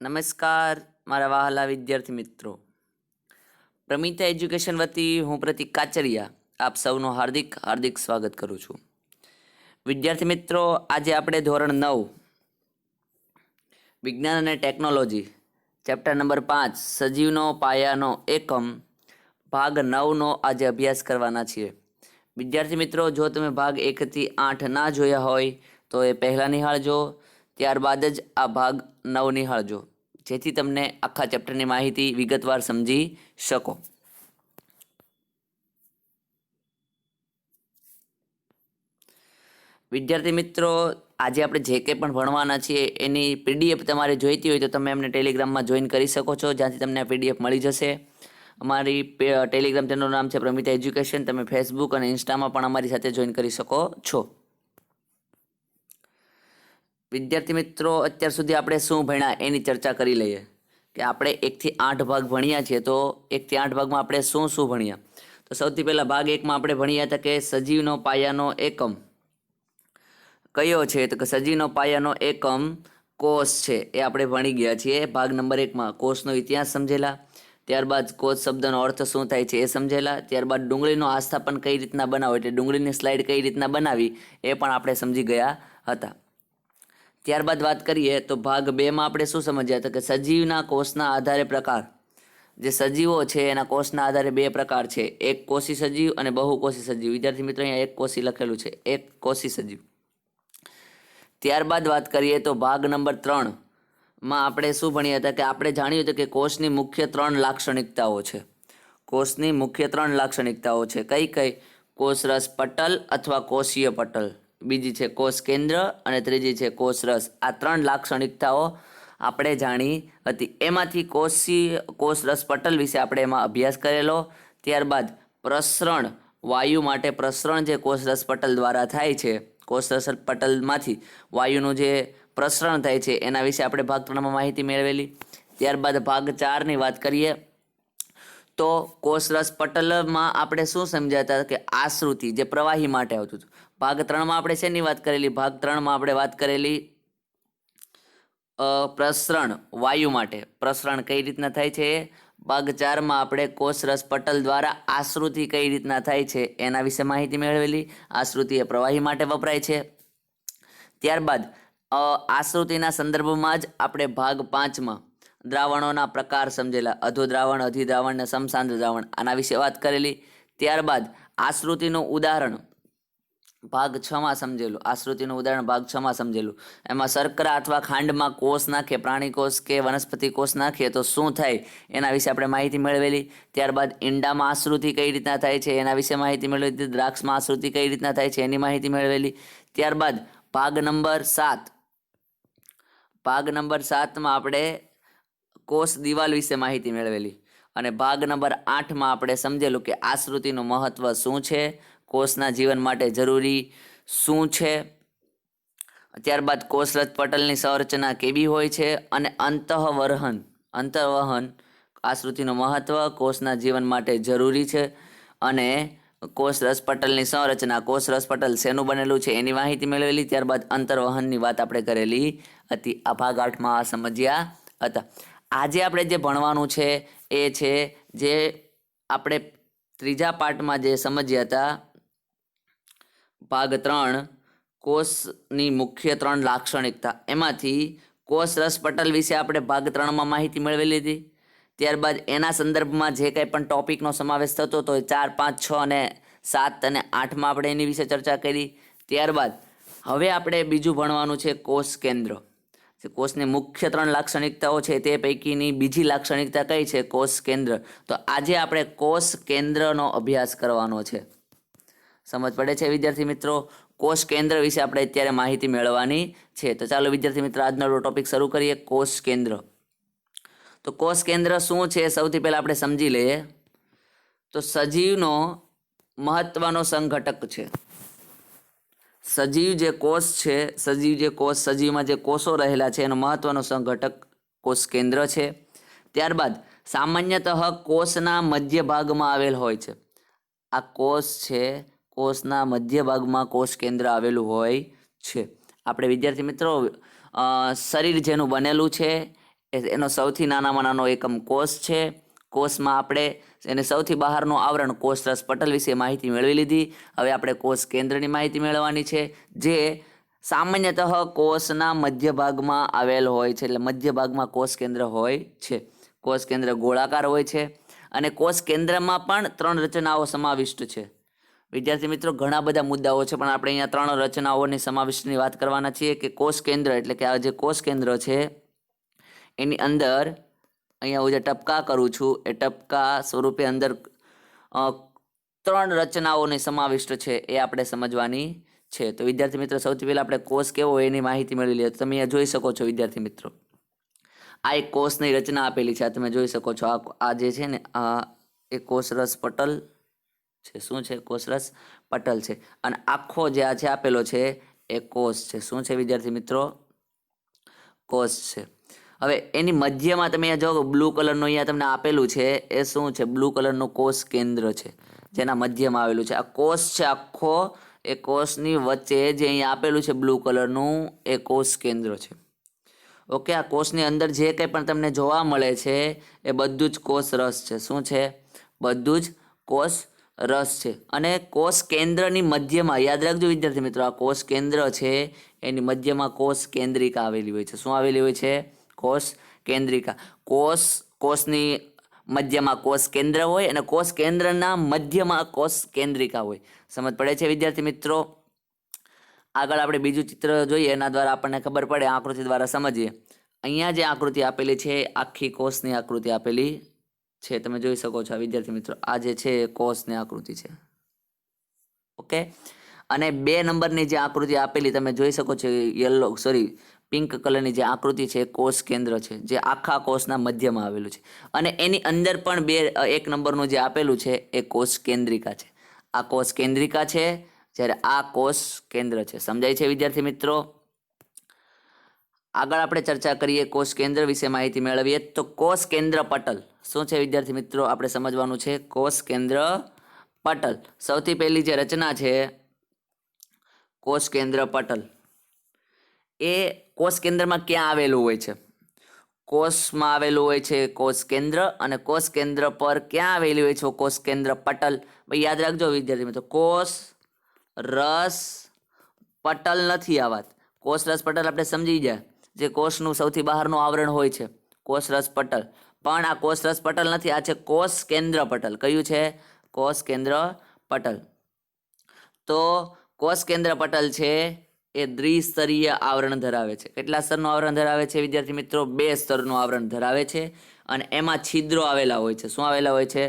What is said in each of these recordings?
નમસ્કાર મારા વહાલા વિદ્યાર્થી મિત્રો. પ્રમિતા એજ્યુકેશન વતી હું પ્રતિક કાચરિયા આપ સૌનું હાર્દિક હાર્દિક સ્વાગત કરું છું. વિદ્યાર્થી મિત્રો, આજે આપણે ધોરણ 9 વિજ્ઞાન અને ટેકનોલોજી ચેપ્ટર નંબર 5 સજીવનો પાયાનો એકમ ભાગ 9નો આજે અભ્યાસ કરવાના છીએ. વિદ્યાર્થી મિત્રો, જો તમે ભાગ 1 થી 8 ના જોયા હોય તો એ પહેલા નિહાળજો, ત્યારબાદ જ આ ભાગ 9 નિહાળજો, જેથી તમને આખા ચેપ્ટરની માહિતી વિગતવાર સમજી શકો. વિદ્યાર્થી મિત્રો, આજે આપણે જે કંઈ પણ ભણવાના છીએ એની પીડીએફ તમારે જોઈતી હોય તો તમે અમને ટેલિગ્રામમાં જોઈન કરી શકો છો, જ્યાંથી તમને આ પીડીએફ મળી જશે. અમારી ટેલિગ્રામ ચેનલનું નામ છે પ્રમિતા એજ્યુકેશન. તમે ફેસબુક અને ઇન્સ્ટામાં પણ અમારી સાથે જોઈન કરી શકો છો. વિદ્યાર્થી મિત્રો, અત્યાર સુધી આપણે શું ભણ્યા એની ચર્ચા કરી લઈએ કે આપણે 1 થી 8 ભાગ ભણ્યા છીએ. તો 1 થી 8 ભાગમાં આપણે શું ભણ્યા? તો સૌથી પહેલા ભાગ 1માં આપણે ભણ્યા હતા કે સજીવનો પાયાનો એકમ કયો છે. તો કે સજીવનો પાયાનો એકમ કોષ છે, એ આપણે ભણી ગયા છીએ. ભાગ નંબર 1માં કોષનો ઇતિહાસ સમજેલા, ત્યારબાદ કોષ શબ્દનો અર્થ શું થાય છે એ સમજેલા, ત્યારબાદ ડુંગળીનો આસ્થાપન કઈ રીતના બનાવો, એટલે ડુંગળીની સ્લાઇડ કઈ રીતના બનાવી એ પણ આપણે સમજી ગયા હતા. ત્યારબાદ વાત કરીએ તો ભાગ 2માં આપણે શું સમજ્યા હતા કે સજીવના કોષના આધારે પ્રકાર. જે સજીવો છે એના કોષના આધારે 2 પ્રકાર છે, એક કોષી સજીવ અને બહુકોષી સજીવ. વિદ્યાર્થી મિત્રો, અહીંયા એક કોષી લખેલું છે, એક કોષી સજીવ. ત્યારબાદ વાત કરીએ તો ભાગ નંબર 3માં આપણે શું ભણ્યા હતા કે આપણે જાણ્યું હતું કે કોષની મુખ્ય 3 લાક્ષણિકતાઓ છે. કોષની મુખ્ય 3 લાક્ષણિકતાઓ છે. કઈ કઈ? કોષરસ પટલ અથવા કોષીય પટલ, બીજી છે કોષ કેન્દ્ર અને ત્રીજી છે કોષરસ. આ 3 લાક્ષણિકતાઓ આપણે જાણી હતી. એમાંથી કોષરસ પટલ વિશે આપણે એમાં અભ્યાસ કરેલો. ત્યારબાદ પ્રસરણ, વાયુ માટે પ્રસરણ જે કોષરસ પટલ દ્વારા થાય છે, કોષરસ પટલમાંથી વાયુનું જે પ્રસરણ થાય છે એના વિશે આપણે ભાગ 3માં માહિતી મેળવેલી. ત્યારબાદ ભાગ 4ની વાત કરીએ તો કોષરસ પટલમાં આપણે શું સમજ્યા હતા કે આશ્રુતિ જે પ્રવાહી માટે આવતું હતું. ભાગ 3માં આપણે શેની વાત કરેલી? ભાગ 3માં આપણે વાત કરેલી પ્રસરણ, વાયુ માટે પ્રસરણ કઈ રીતના થાય છે. ભાગ 4માં આપણે કોષરસ પટલ દ્વારા આશ્રુતિ કઈ રીતના થાય છે એના વિશે માહિતી મેળવેલી. આશ્રુતિ એ પ્રવાહી માટે વપરાય છે. ત્યારબાદ આશ્રુતિના સંદર્ભમાં જ આપણે ભાગ 5માં દ્રાવણોના પ્રકાર સમજેલા, અધોદ્રાવણ, અધિદ્રાવણ ને સમસાંદ્ર દ્રાવણ, આના વિશે વાત કરેલી. ત્યારબાદ આશ્રુતિનું ઉદાહરણ ભાગ 6માં સમજેલું. આશ્રુતિનું ઉદાહરણ ભાગ 6માં સમજેલું. એમાં શર્કરા અથવા ખાંડમાં કોષ નાખે, પ્રાણી કોષ કે વનસ્પતિ કોષ નાખીએ તો શું થાય એના વિશે આપણે માહિતી મેળવેલી. ત્યારબાદ ઈંડામાં આશ્રુતિ કઈ રીતના થાય છે એના વિશે માહિતી મેળવેલી. દ્રાક્ષમાં આશ્રુતિ કઈ રીતના થાય છે એની માહિતી મેળવેલી. ત્યારબાદ ભાગ નંબર 7માં આપણે કોષ દિવાલ વિશે માહિતી મેળવેલી. અને ભાગ નંબર 8માં આપણે સમજેલું કે આશ્રુતિનું મહત્વ શું છે, કોષના જીવન માટે જરૂરી શું છે. ત્યારબાદ કોષરસ પટલની સંરચના કેવી હોય છે અને અંતઃવહન આશ્રુતિનું મહત્વ કોષના જીવન માટે જરૂરી છે. અને કોષરસ પટલની સંરચના, કોષરસ પટલ શેનું બનેલું છે એની માહિતી મેળવેલી. ત્યારબાદ અંતર્વહનની વાત આપણે કરેલી હતી. આ ભાગ 8માં સમજ્યા હતા. આજે આપણે જે ભણવાનું છે એ છે જે આપણે ત્રીજા પાર્ટમાં જે સમજ્યા હતા ભાગ 3 કોષની મુખ્ય 3 લાક્ષણિકતા, એમાંથી કોષરસ પટલ વિશે આપણે ભાગ 3માં માહિતી મેળવેલી હતી. ત્યારબાદ એના સંદર્ભમાં જે કંઈ પણ ટોપિકનો સમાવેશ થતો હતો 4, 5, 6 અને 7 અને 8માં આપણે એની વિશે ચર્ચા કરી. ત્યારબાદ હવે આપણે બીજું ભણવાનું છે કોષ કેન્દ્ર. કોષની મુખ્ય 3 લાક્ષણિકતાઓ છે તે પૈકીની બીજી લાક્ષણિકતા કઈ છે? કોષ કેન્દ્ર. તો આજે આપણે કોષ કેન્દ્રનો અભ્યાસ કરવાનો છે. સમજ પડે છે વિદ્યાર્થી મિત્રો? કોષ કેન્દ્ર વિશે આપણે અત્યારે માહિતી મેળવવાની છે. તો ચાલો વિદ્યાર્થી મિત્રો, આજનો ટોપિક શરૂ કરીએ. કોષ કેન્દ્ર. તો કોષ કેન્દ્ર શું છે સૌથી પહેલા આપણે સમજી લઈએ. તો સજીવનો મહત્વનો સંઘટક છે. સજીવ જે કોષ છે, સજીવમાં જે કોષો રહેલા છે એનો મહત્વનો સંઘટક કોષ કેન્દ્ર છે. ત્યારબાદ સામાન્યતઃ કોષના મધ્ય ભાગમાં આવેલ હોય છે. આ કોષ છે, કોષના મધ્ય ભાગમાં કોષ કેન્દ્ર આવેલું હોય છે. આપણે વિદ્યાર્થી મિત્રો શરીર જેનું બનેલું છે એનો સૌથી નાનામાં નાનો એકમ કોષ છે. કોષમાં આપણે એને સૌથી બહારનું આવરણ કોષરસ પટલ વિશે માહિતી મેળવી લીધી. હવે આપણે કોષ કેન્દ્રની માહિતી મેળવવાની છે, જે સામાન્યતઃ કોષના મધ્ય ભાગમાં આવેલ હોય છે. એટલે મધ્ય ભાગમાં કોષ કેન્દ્ર હોય છે. કોષ કેન્દ્ર ગોળાકાર હોય છે અને કોષ કેન્દ્રમાં પણ 3 રચનાઓ સમાવિષ્ટ છે. વિદ્યાર્થી મિત્રો, ઘણા બધા મુદ્દાઓ છે, પણ આપણે અહીંયા 3 રચનાઓની સમાવિષ્ટની વાત કરવાના છીએ. કે કોષ કેન્દ્ર એટલે કે આ જે કોષ કેન્દ્ર છે એની અંદર અહીંયા હું જે ટપકા કરું છું એ ટપકા સ્વરૂપે અંદર 3 રચનાઓની સમાવિષ્ટ છે, એ આપણે સમજવાની છે. તો વિદ્યાર્થી મિત્રો, સૌથી પહેલા આપણે કોષ કેવો હોય એની માહિતી મેળવી લઈએ. તમે અહીંયા જોઈ શકો છો વિદ્યાર્થી મિત્રો, આ એક કોષની રચના આપેલી છે. આ તમે જોઈ શકો છો. આ જે છે ને, આ એ કોષરસ પટલ છે. શું છે? કોષરસ પટલ છે. અને આખો જે આ છે આપેલો છે એ કોષ છે. શું છે વિદ્યાર્થી મિત્રો? કોષ છે. હવે એની મધ્યમાં તમે અહીંયા જો બ્લુ કલરનું અહીંયા તમને આપેલું છે એ શું છે? બ્લુ કલરનું કોષ કેન્દ્ર છે, જેના મધ્યમાં આવેલું છે. આ કોષ છે આખો. એ કોષની વચ્ચે જે અહીંયા આપેલું છે બ્લુ કલરનું, એ કોષ કેન્દ્ર છે. ઓકે, આ કોષની અંદર જે કંઈ પણ તમને જોવા મળે છે એ બધું જ કોષ રસ છે. શું છે? બધું જ કોષ રસ છે. અને કોષ કેન્દ્રની મધ્યમાં, યાદ રાખજો વિદ્યાર્થી મિત્રો, આ કોષ કેન્દ્ર છે એની મધ્યમાં કોષ કેન્દ્રિકા આવેલી હોય છે. શું આવેલી હોય છે? કોષ કેન્દ્રિકા. કોષની મધ્યમાં કોષ કેન્દ્ર હોય અને કોષ કેન્દ્રના મધ્યમાં કોષ કેન્દ્રિકા હોય. સમજ પડે છે વિદ્યાર્થી મિત્રો? આગળ આપણે બીજું ચિત્ર જોઈએ, એના દ્વારા આપણને ખબર પડે. આકૃતિ દ્વારા સમજીએ. અહીંયા જે આકૃતિ આપેલી છે, આખી કોષની આકૃતિ આપેલી છે. તમે જોઈ શકો છો વિદ્યાર્થી મિત્રો, આ જે છે કોષની આકૃતિ છે. ઓકે, અને 2 નંબરની જે આકૃતિ આપેલી તમે જોઈ શકો છો, પિંક કલરની જે આકૃતિ છે કોષ કેન્દ્ર છે, જે આખા કોષના મધ્યમાં આવેલું છે. અને એની અંદર પણ 1 નંબરનું જે આપેલું છે એ કોષ કેન્દ્રિકા છે. આ કોષ કેન્દ્રિકા છે, જ્યારે આ કોષ કેન્દ્ર છે. સમજાય છે વિદ્યાર્થી મિત્રો? આગળ આપણે ચર્ચા કરીએ, કોષ કેન્દ્ર વિશે માહિતી મેળવીએ. તો કોષ કેન્દ્ર પટલ શું છે વિદ્યાર્થી મિત્રો? આપણે સમજવાનું છે કોષ કેન્દ્ર પટલ. સૌથી પહેલી જે રચના છે કોષ કેન્દ્ર પટલ, એ કોષ કેન્દ્રમાં ક્યાં આવેલું હોય છે? કોષમાં આવેલું હોય છે કોષ કેન્દ્ર, અને કોષ કેન્દ્ર પર ક્યાં આવેલી હોય છે કોષ કેન્દ્ર પટલ? ભાઈ યાદ રાખજો વિદ્યાર્થી મિત્રો, કોષ રસ પટલ નથી આ વાત. કોષ રસ પટલ આપણે સમજી જાય, જે કોષનું સૌથી બહારનું આવરણ હોય છે, કોષ રસ પટલ. પણ આ કોષ રસ પટલ નથી, આ છે કોષ કેન્દ્ર પટલ. કયું છે? કોષ કેન્દ્ર પટલ. તો કોષ કેન્દ્ર પટલ છે એ દ્વિસ્તરીય આવરણ ધરાવે છે. કેટલા સ્તરનું આવરણ ધરાવે છે વિદ્યાર્થી મિત્રો? 2 સ્તરનું આવરણ ધરાવે છે. અને એમાં છિદ્રો આવેલા હોય છે. શું આવેલા હોય છે?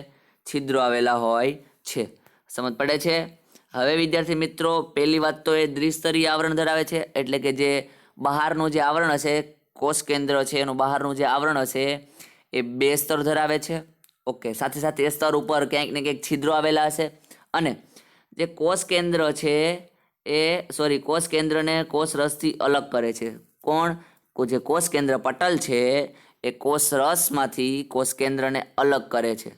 છિદ્રો આવેલા હોય છે. સમજ પડે છે? હવે વિદ્યાર્થી મિત્રો, પહેલી વાત તો એ દ્વિસ્તરીય આવરણ ધરાવે છે, એટલે કે જે બહારનું જે આવરણ હશે, કોષ કેન્દ્ર છે એનું બહારનું જે આવરણ હશે એ 2 સ્તર ધરાવે છે. ઓકે, સાથે સાથે એ સ્તર ઉપર ક્યાંક ને ક્યાંક છિદ્રો આવેલા હશે. અને જે કોષ કેન્દ્ર છે કોષ કેન્દ્રને કોષ રસથી અલગ કરે છે. કોણ? જે કોષ કેન્દ્ર પટલ છે એ કોષ રસમાંથી કોષ કેન્દ્રને અલગ કરે છે.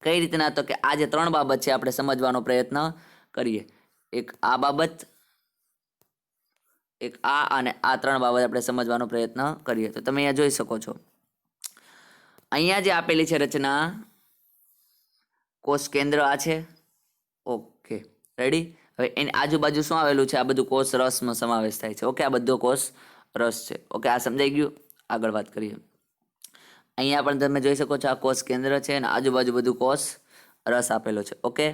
કઈ રીતના? તો કે આ જે 3 બાબત છે આપણે સમજવાનો પ્રયત્ન કરીએ. એક આ બાબત, એક આ, અને આ 3 બાબત આપણે સમજવાનો પ્રયત્ન કરીએ. તો તમે અહીંયા જોઈ શકો છો, અહીંયા જે આપેલી છે રચના, કોષ કેન્દ્ર આ છે. Okay, ready? હવે એની આજુબાજુ શું આવેલું છે? આ બધું કોષ રસનો સમાવેશ થાય છે. ઓકે, આ બધો કોષ રસ છે. ઓકે, આ સમજાઈ ગયું? આગળ વાત કરીએ. અહીંયા પણ તમે જોઈ શકો છો આ કોષ કેન્દ્ર છે અને આજુબાજુ બધું કોષ રસ આપેલો છે. ઓકે,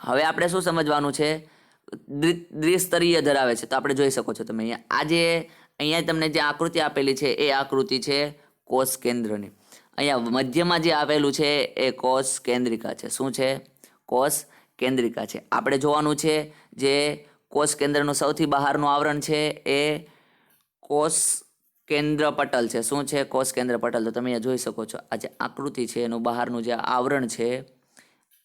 હવે આપણે શું સમજવાનું છે? દ્વિસ્તરીય ધરાવે છે. તો આપણે જોઈ શકો છો તમે અહીંયા તમને જે આકૃતિ આપેલી છે એ આકૃતિ છે કોષ કેન્દ્રની. અહીંયા મધ્યમાં જે આવેલું છે એ કોષ કેન્દ્રિકા છે. શું છે? કોષ કેન્દ્રિકા છે. આપણે જોવાનું છે જે કોષ કેન્દ્રનું સૌથી બહારનું આવરણ છે એ કોષ કેન્દ્ર પટલ છે. શું છે? કોષ કેન્દ્ર પટલ. તો તમે અહીંયા જોઈ શકો છો, આ જે આકૃતિ છે એનું બહારનું જે આવરણ છે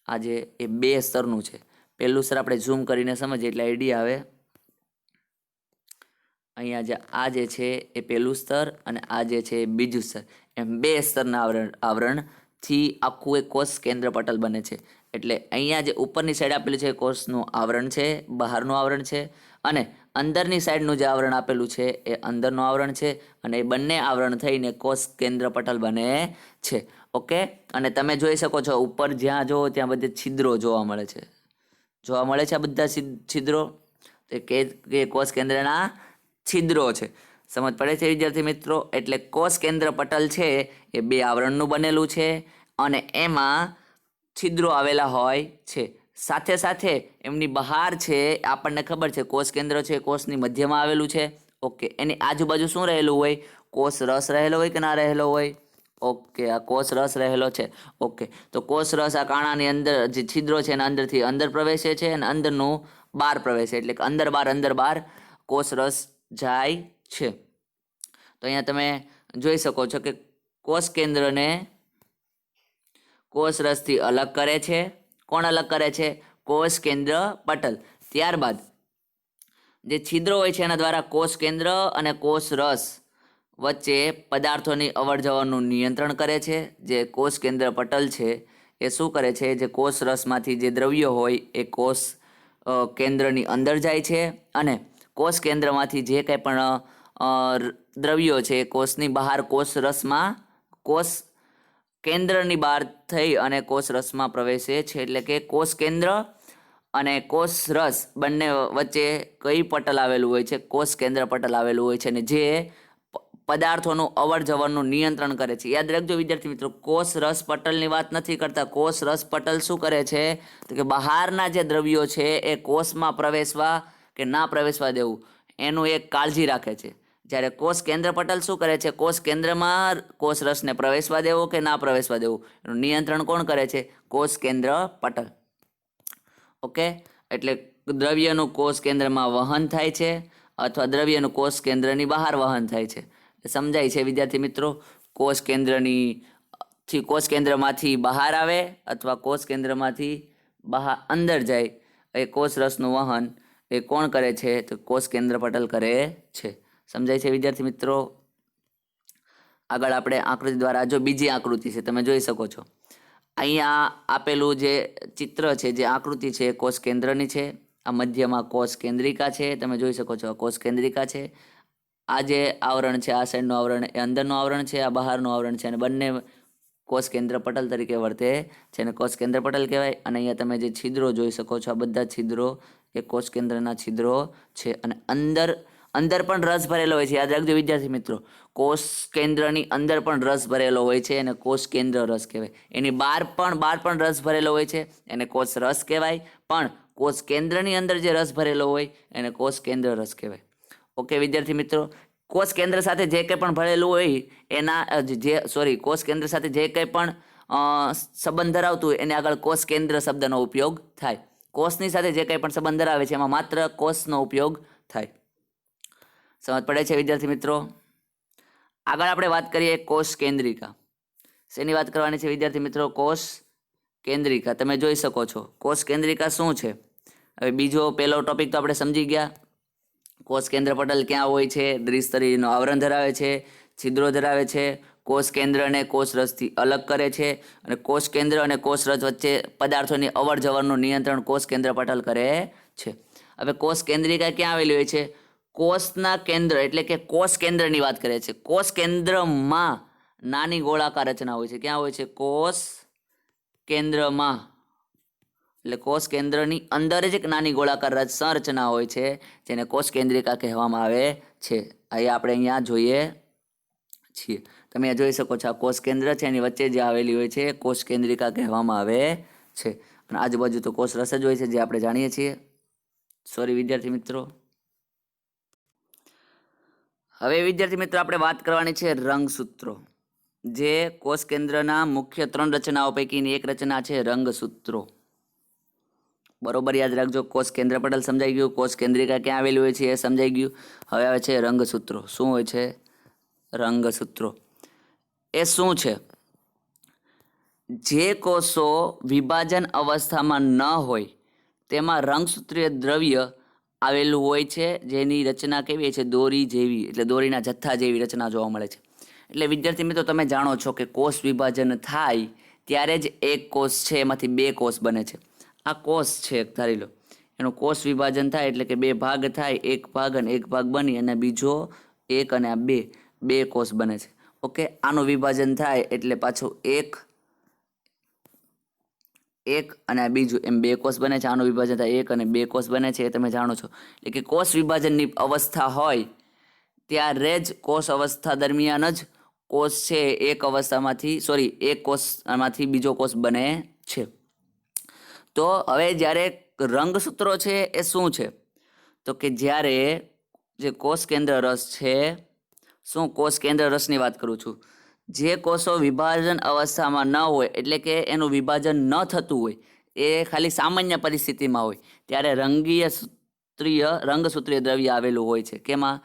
આજે એ 2 સ્તરનું છે. પહેલું સ્તર આપણે ઝૂમ કરીને સમજીએ એટલે આઈડિયા આવે. અહીંયા આ જે છે એ પહેલું સ્તર અને આ જે છે એ બીજું સ્તર, એમ 2 સ્તરના આવરણથી આખું એક કોષ કેન્દ્ર પટલ બને છે. એટલે અહીંયા જે ઉપરની સાઈડ આપેલું છે કોષનું આવરણ છે, બહારનું આવરણ છે, અને અંદરની સાઈડનું જે આવરણ આપેલું છે એ અંદરનું આવરણ છે અને એ બંને આવરણ થઈને કોષ કેન્દ્ર પટલ બને છે. ઓકે, અને તમે જોઈ શકો છો ઉપર જ્યાં જુઓ ત્યાં બધે છિદ્રો જોવા મળે છે. આ બધા છિદ્રો કે કોષ કેન્દ્રના છિદ્રો છે. સમજ પડે છે વિદ્યાર્થી મિત્રો? એટલે કોષ કેન્દ્ર પટલ છે એ બે આવરણનું બનેલું છે અને એમાં છિદ્રો આવેલા હોય છે. સાથે સાથે એમની બહાર છે આપણને ખબર છે કોષ કેન્દ્ર છે કોષની મધ્યમાં આવેલું છે. ઓકે, એની આજુબાજુ શું રહેલું હોય? કોષ રસ રહેલો હોય કે ના રહેલો હોય? ઓકે, આ કોષ રસ રહેલો છે. ઓકે, તો કોષ રસ આ કાણાની અંદર જે છિદ્રો છે એના અંદરથી અંદર પ્રવેશે છે અને અંદરનું બહાર પ્રવેશે, એટલે કે અંદર બહાર કોષ રસ જાય છે. તો અહીંયા તમે જોઈ શકો છો કે કોષ કેન્દ્રને કોષ રસથી અલગ કરે છે. કોણ અલગ કરે છે? કોષ કેન્દ્ર પટલ. ત્યારબાદ જે છિદ્રો હોય છે એના દ્વારા કોષ કેન્દ્ર અને કોષ રસ વચ્ચે પદાર્થોની અવર જવરનું નિયંત્રણ કરે છે. જે કોષ કેન્દ્ર પટલ છે એ શું કરે છે? જે કોષ રસમાંથી જે દ્રવ્યો હોય એ કોષ કેન્દ્રની અંદર જાય છે અને કોષ કેન્દ્રમાંથી જે કંઈ પણ દ્રવ્યો છે કોષની બહાર કોષ રસમાં કોષ કેન્દ્રની બહાર થઈ અને કોષ રસમાં પ્રવેશે છે. એટલે કે કોષ કેન્દ્ર અને કોષ રસ બંને વચ્ચે કઈ પટલ આવેલું હોય છે? કોષ કેન્દ્ર પટલ આવેલું હોય છે અને જે પદાર્થોનું અવર જવરનું નિયંત્રણ કરે છે. યાદ રાખજો વિદ્યાર્થી મિત્રો, કોષ રસ પટલની વાત નથી કરતા. કોષ રસ પટલ શું કરે છે? તો કે બહારના જે દ્રવ્યો છે એ કોષમાં પ્રવેશવા કે ના પ્રવેશવા દેવું એનું એક કાળજી રાખે છે. જ્યારે કોષ કેન્દ્ર પટલ શું કરે છે? કોષ કેન્દ્રમાં કોષ રસને પ્રવેશવા દેવો કે ના પ્રવેશવા દેવું એનું નિયંત્રણ કોણ કરે છે? કોષ કેન્દ્ર પટલ. ઓકે, એટલે દ્રવ્યનું કોષ કેન્દ્રમાં વહન થાય છે અથવા દ્રવ્યનું કોષ કેન્દ્રની બહાર વહન થાય છે. સમજાય છે વિદ્યાર્થી મિત્રો? કોષ કેન્દ્રમાંથી બહાર આવે અથવા કોષ કેન્દ્રમાંથી બહાર અંદર જાય એ કોષ રસનું વહન એ કોણ કરે છે? તો કોષ કેન્દ્ર પટલ કરે છે. સમજાય છે વિદ્યાર્થી મિત્રો? આગળ આપણે આકૃતિ દ્વારા, જો બીજી આકૃતિ છે તમે જોઈ શકો છો. અહીંયા આપેલું જે ચિત્ર છે, જે આકૃતિ છે કોષ કેન્દ્રની છે. આ મધ્યમાં કોષ કેન્દ્રિકા છે, તમે જોઈ શકો છો. આ કોષ કેન્દ્રિકા છે. આ જે આવરણ છે આ સાઈડનું આવરણ એ અંદરનું આવરણ છે, આ બહારનું આવરણ છે અને બંને કોષ કેન્દ્ર પટલ તરીકે વર્તે છે અને કોષ કેન્દ્ર પટલ કહેવાય. અને અહીંયા તમે જે છિદ્રો જોઈ શકો છો આ બધા છિદ્રો એ કોષ કેન્દ્રના છિદ્રો છે અને અંદર પણ રસ ભરેલો હોય છે. યાદ રાખજો વિદ્યાર્થી મિત્રો, કોષ કેન્દ્રની અંદર પણ રસ ભરેલો હોય છે અને કોષ કેન્દ્ર રસ કહેવાય. એની બહાર પણ રસ ભરેલો હોય છે એને કોષ રસ કહેવાય. પણ કોષ કેન્દ્રની અંદર જે રસ ભરેલો હોય એને કોષ કેન્દ્ર રસ કહેવાય. ઓકે વિદ્યાર્થી મિત્રો, કોષ કેન્દ્ર સાથે જે કંઈ પણ ભરેલું હોય કોષ કેન્દ્ર સાથે જે કંઈ પણ સંબંધ ધરાવતું હોય એને આગળ કોષ કેન્દ્ર શબ્દનો ઉપયોગ થાય. કોષની સાથે જે કંઈ પણ સંબંધ ધરાવે છે એમાં માત્ર કોષનો ઉપયોગ થાય. સમજ પડે છે વિદ્યાર્થી મિત્રો? આગળ આપણે વાત કરીએ કોષ કેન્દ્રિકા. શેની વાત કરવાની છે વિદ્યાર્થી મિત્રો? કોષ કેન્દ્રિકા. તમે જોઈ શકો છો કોષ કેન્દ્રિકા શું છે. હવે પહેલો ટોપિક તો આપણે સમજી ગયા. કોષ કેન્દ્ર પટલ ક્યાં હોય છે? દ્વિસ્તરીયનું આવરણ ધરાવે છે, છિદ્રો ધરાવે છે, કોષ કેન્દ્રને કોષ રસથી અલગ કરે છે અને કોષ કેન્દ્ર અને કોષ રસ વચ્ચે પદાર્થોની અવર જવરનું નિયંત્રણ કોષ કેન્દ્ર પટલ કરે છે. હવે કોષ કેન્દ્રિકા ક્યાં આવેલી હોય છે? કોષના કેન્દ્ર એટલે કે કોષ કેન્દ્રની વાત કરે છે. કોષ કેન્દ્રમાં નાની ગોળાકાર રચના હોય છે. ક્યાં હોય છે? કોષ કેન્દ્રમાં. એટલે કોષ કેન્દ્રની અંદર જ એક નાની ગોળાકાર સંરચના હોય છે જેને કોષ કેન્દ્રિકા કહેવામાં આવે છે. આપણે અહીંયા જોઈએ છીએ. તમે જોઈ શકો છો આ કોષ કેન્દ્ર છે એની વચ્ચે જે આવેલી હોય છે કોષ કેન્દ્રિકા કહેવામાં આવે છે. અને આજુબાજુ તો કોષ રસ જ હોય છે જે આપણે જાણીએ છીએ. સોરી વિદ્યાર્થી મિત્રો. હવે વિદ્યાર્થી મિત્રો આપણે વાત કરવાની છે રંગસૂત્રો. જે કોષ કેન્દ્રના મુખ્ય 3 રચનાઓ પૈકીની એક રચના છે રંગસૂત્રો. બરોબર યાદ રાખજો. કોષ કેન્દ્ર પટલ સમજાઈ ગયું, કોષ કેન્દ્રિકા ક્યાં આવેલી હોય છે એ સમજાઈ ગયું. હવે આવે છે રંગસૂત્રો. શું હોય છે રંગસૂત્રો? એ શું છે? જે કોષો વિભાજન અવસ્થામાં ન હોય તેમાં રંગસૂત્રીય દ્રવ્ય આવેલું હોય છે જેની રચના કેવી છે? દોરી જેવી, એટલે દોરીના જથ્થા જેવી રચના જોવા મળે છે. એટલે વિદ્યાર્થી મિત્રો તમે જાણો છો કે કોષ વિભાજન થાય ત્યારે જ એક કોષ છે એમાંથી 2 કોષ બને છે. આ કોષ છે ધારી લો, એનું કોષ વિભાજન થાય એટલે કે બે ભાગ થાય, એક ભાગ અને એક ભાગ બની અને બીજો એક અને આ બે કોષ બને છે. ઓકે, આનું વિભાજન થાય એટલે પાછું એક અને આ બીજું, એમ બે કોષ બને છે. આનું વિભાજન થાય એક અને બે કોષ બને છે, એ તમે જાણો છો. એટલે કે કોષ વિભાજનની અવસ્થા હોય ત્યારે જ કોષ અવસ્થા દરમિયાન જ કોષ છે એક કોષમાંથી બીજો કોષ બને છે. તો હવે જ્યારે રંગસૂત્રો છે એ શું છે? તો કે જ્યારે જે કોષ કેન્દ્ર રસ છે, શું કોષ કેન્દ્ર રસની વાત કરું છું, જે કોષો વિભાજન અવસ્થામાં ન હોય એટલે કે એનું વિભાજન ન થતું હોય, એ ખાલી સામાન્ય પરિસ્થિતિમાં હોય ત્યારે રંગસૂત્રીય દ્રવ્ય આવેલું હોય છે. કેમાં?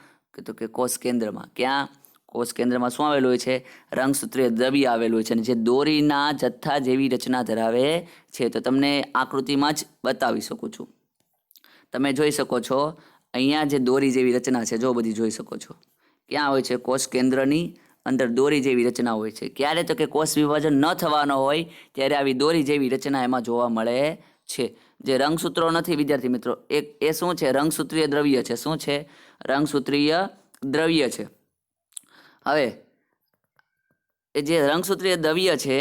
તો કે કોષ કેન્દ્રમાં. ક્યાં? કોષ કેન્દ્રમાં શું આવેલું હોય છે? રંગસૂત્રીય દ્રવ્ય આવેલું હોય છે, અને જે દોરીના જથ્થા જેવી રચના ધરાવે છે. તો તમને આકૃતિમાં જ બતાવી શકું છું. તમે જોઈ શકો છો અહીંયા જે દોરી જેવી રચના છે, જો બધી જોઈ શકો છો. ક્યાં હોય છે? કોષ કેન્દ્રની અંદર દોરી જેવી રચના હોય છે. ક્યારે? તો કે કોષ વિભાજન ન થવાનો હોય ત્યારે આવી દોરી જેવી રચના એમાં જોવા મળે છે. જે રંગસૂત્રો નથી વિદ્યાર્થી મિત્રો, એ શું છે? રંગસૂત્રીય દ્રવ્ય છે. શું છે? રંગસૂત્રીય દ્રવ્ય છે. હવે એ જે રંગસૂત્રીય દ્રવ્ય છે